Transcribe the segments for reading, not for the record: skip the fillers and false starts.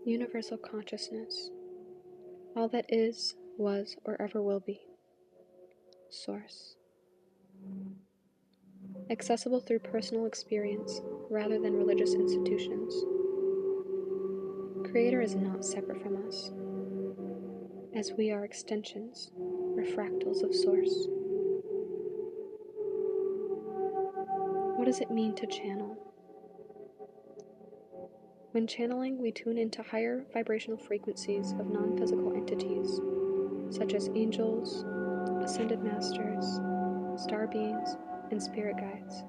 Universal consciousness, all that is, was, or ever will be. Source. Accessible through personal experience rather than religious institutions. Creator is not separate from us, as we are extensions, refractals of Source. What does it mean to channel? When channeling, we tune into higher vibrational frequencies of non-physical entities, such as angels, ascended masters, star beings, and spirit guides,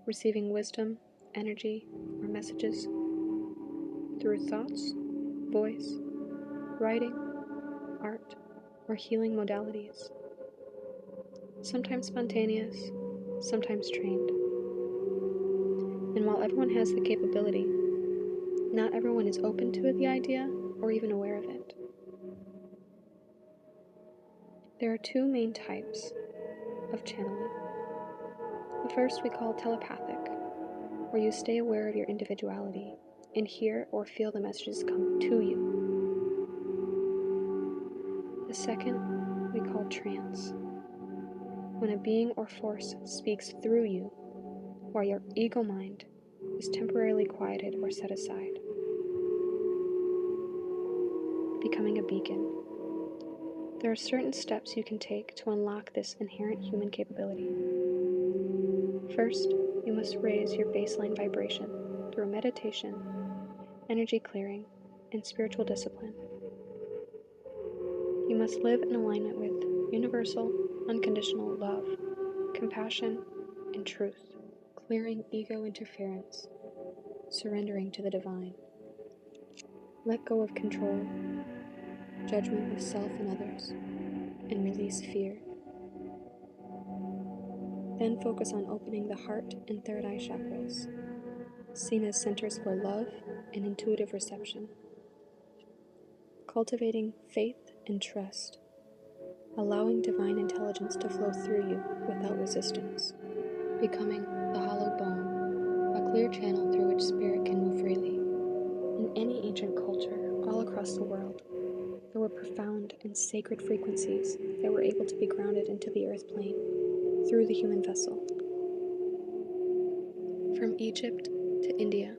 receiving wisdom, energy, or messages through thoughts, voice, writing, art, or healing modalities, sometimes spontaneous, sometimes trained. And while everyone has the capability, not everyone is open to the idea or even aware of it. There are two main types of channeling. The first we call telepathic, where you stay aware of your individuality and hear or feel the messages come to you. The second we call trance, when a being or force speaks through you while your ego mind is temporarily quieted or set aside, becoming a beacon. There are certain steps you can take to unlock this inherent human capability. First, you must raise your baseline vibration through meditation, energy clearing, and spiritual discipline. You must live in alignment with universal, unconditional love, compassion, and truth, clearing ego interference, surrendering to the divine. Let go of control, judgment of self and others, and release fear. Then focus on opening the heart and third eye chakras, seen as centers for love and intuitive reception. Cultivating faith and trust, allowing divine intelligence to flow through you without resistance. Becoming the hollow bone, a clear channel through which spirit can move freely. In any ancient culture all across the world, there were profound and sacred frequencies that were able to be grounded into the earth plane through the human vessel. From Egypt to India,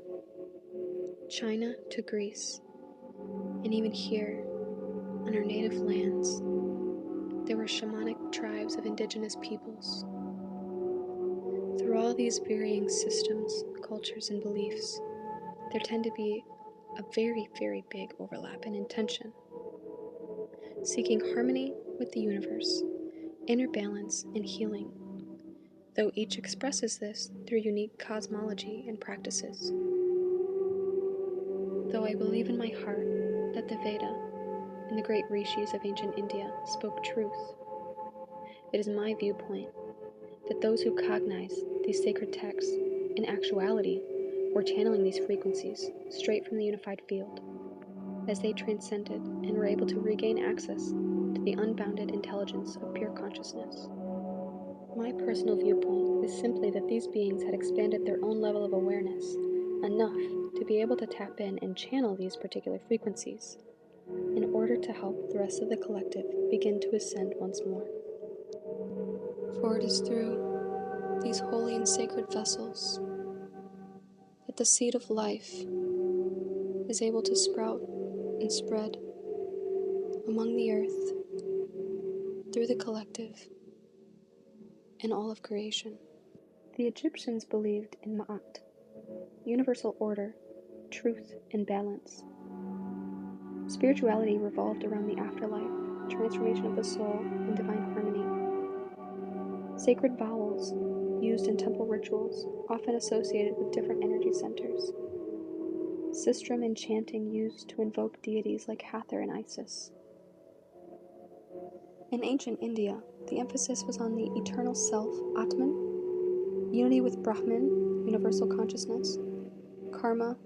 China to Greece, and even here, on our native lands, there were shamanic tribes of indigenous peoples. Through all these varying systems, cultures, and beliefs, there tend to be a very, very big overlap in intention, seeking harmony with the universe, inner balance, and healing, though each expresses this through unique cosmology and practices. Though I believe in my heart that the Veda and the great rishis of ancient India spoke truth, it is my viewpoint that those who cognize these sacred texts, in actuality, were channeling these frequencies straight from the unified field, as they transcended and were able to regain access to the unbounded intelligence of pure consciousness. My personal viewpoint is simply that these beings had expanded their own level of awareness enough to be able to tap in and channel these particular frequencies in order to help the rest of the collective begin to ascend once more. For it is through these holy and sacred vessels that the seed of life is able to sprout and spread among the earth, through the collective, and all of creation. The Egyptians believed in Ma'at, universal order, truth, and balance. Spirituality revolved around the afterlife, transformation of the soul, and divine harmony. Sacred vowels, used in temple rituals, often associated with different energy centers. Sistrum and chanting used to invoke deities like Hathor and Isis. In ancient India, the emphasis was on the eternal self, Atman, unity with Brahman, universal consciousness, karma,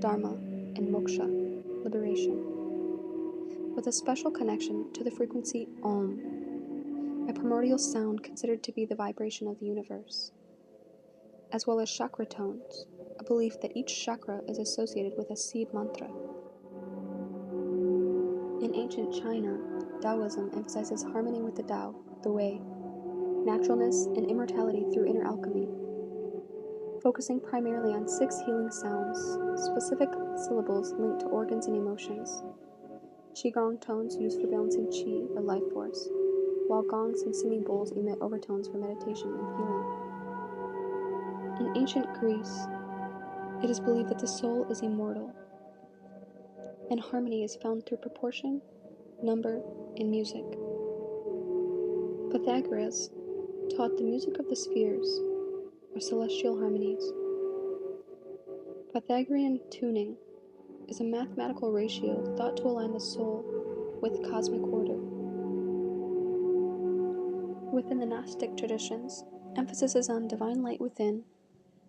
dharma, and moksha, liberation, with a special connection to the frequency Om, a primordial sound considered to be the vibration of the universe, as well as chakra tones, a belief that each chakra is associated with a seed mantra. In ancient China, Taoism emphasizes harmony with the Tao, the way, naturalness, and immortality through inner alchemy, focusing primarily on 6 healing sounds, specific syllables linked to organs and emotions, qigong tones used for balancing qi or life force, while gongs and singing bowls emit overtones for meditation and healing. In ancient Greece, it is believed that the soul is immortal, and harmony is found through proportion, number, and music. Pythagoras taught the music of the spheres, or celestial harmonies. Pythagorean tuning is a mathematical ratio thought to align the soul with cosmic order. Within the Gnostic traditions, emphasis is on divine light within,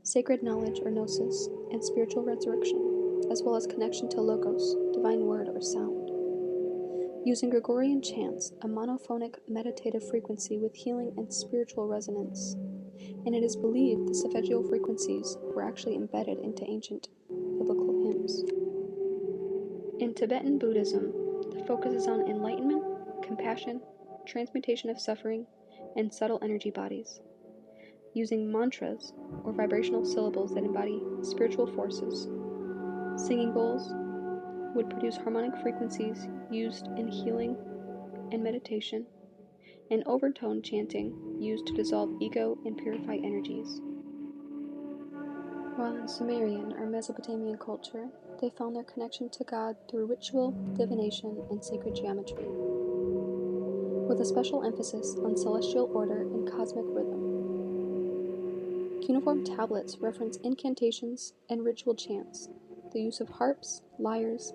sacred knowledge or gnosis, and spiritual resurrection, as well as connection to logos, divine word or sound. Using Gregorian chants, a monophonic meditative frequency with healing and spiritual resonance, and it is believed the solfeggio frequencies were actually embedded into ancient biblical hymns. In Tibetan Buddhism, the focus is on enlightenment, compassion, transmutation of suffering, and subtle energy bodies. Using mantras, or vibrational syllables that embody spiritual forces, singing bowls would produce harmonic frequencies used in healing and meditation, and overtone chanting used to dissolve ego and purify energies. While in Sumerian or Mesopotamian culture, they found their connection to God through ritual, divination, and sacred geometry, with a special emphasis on celestial order and cosmic rhythm. Cuneiform tablets reference incantations and ritual chants, the use of harps, lyres,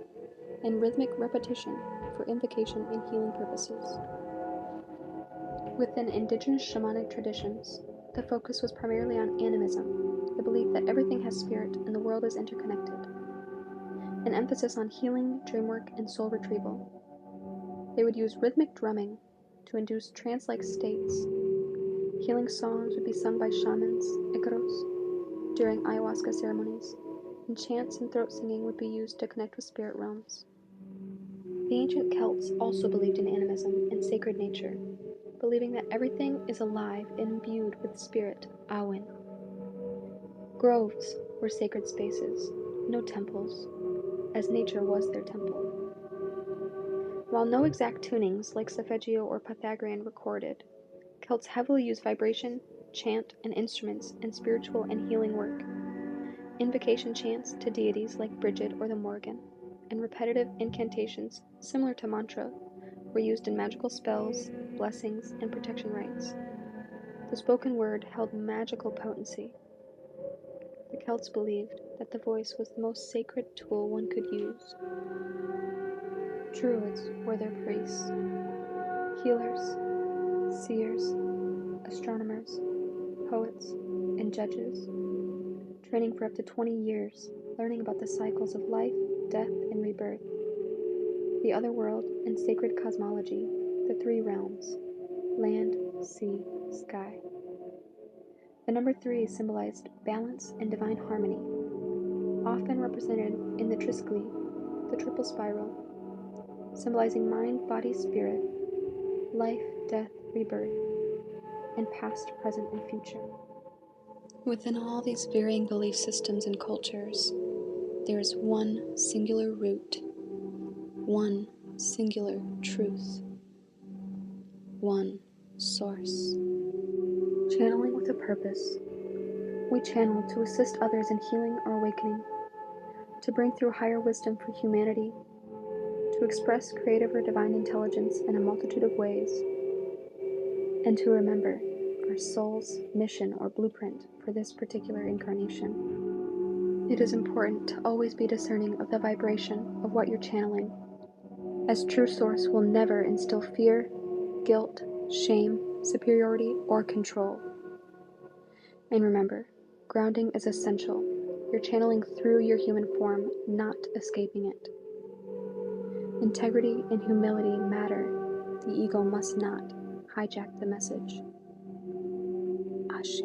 and rhythmic repetition for invocation and healing purposes. Within indigenous shamanic traditions, the focus was primarily on animism, the belief that everything has spirit and the world is interconnected, an emphasis on healing, dreamwork, and soul retrieval. They would use rhythmic drumming to induce trance-like states. Healing songs would be sung by shamans, icaros, during ayahuasca ceremonies, and chants and throat singing would be used to connect with spirit realms. The ancient Celts also believed in animism and sacred nature, believing that everything is alive and imbued with spirit, Awen. Groves were sacred spaces, no temples, as nature was their temple. While no exact tunings like solfeggio or Pythagorean recorded, Celts heavily used vibration, chant, and instruments in spiritual and healing work. Invocation chants to deities like Bridget or the Morrigan, and repetitive incantations similar to mantra were used in magical spells, blessings, and protection rites. The spoken word held magical potency. The Celts believed that the voice was the most sacred tool one could use. Druids were their priests, healers, seers, astronomers, poets, and judges, training for up to 20 years, learning about the cycles of life, death, and rebirth, the other world, and sacred cosmology, the 3 realms, land, sea, sky. The number 3 symbolized balance and divine harmony, often represented in the triskele, the triple spiral, symbolizing mind, body, spirit, life, death, rebirth, and past, present, and future. Within all these varying belief systems and cultures, there is one singular root, one singular truth, one source. Channeling with a purpose. We channel to assist others in healing or awakening, to bring through higher wisdom for humanity, to express creative or divine intelligence in a multitude of ways, and to remember our soul's mission or blueprint for this particular incarnation. It is important to always be discerning of the vibration of what you're channeling, as true source will never instill fear, guilt, shame, superiority, or control. And remember, grounding is essential. You're channeling through your human form, not escaping it. Integrity and humility matter. The ego must not hijack the message. Ashe.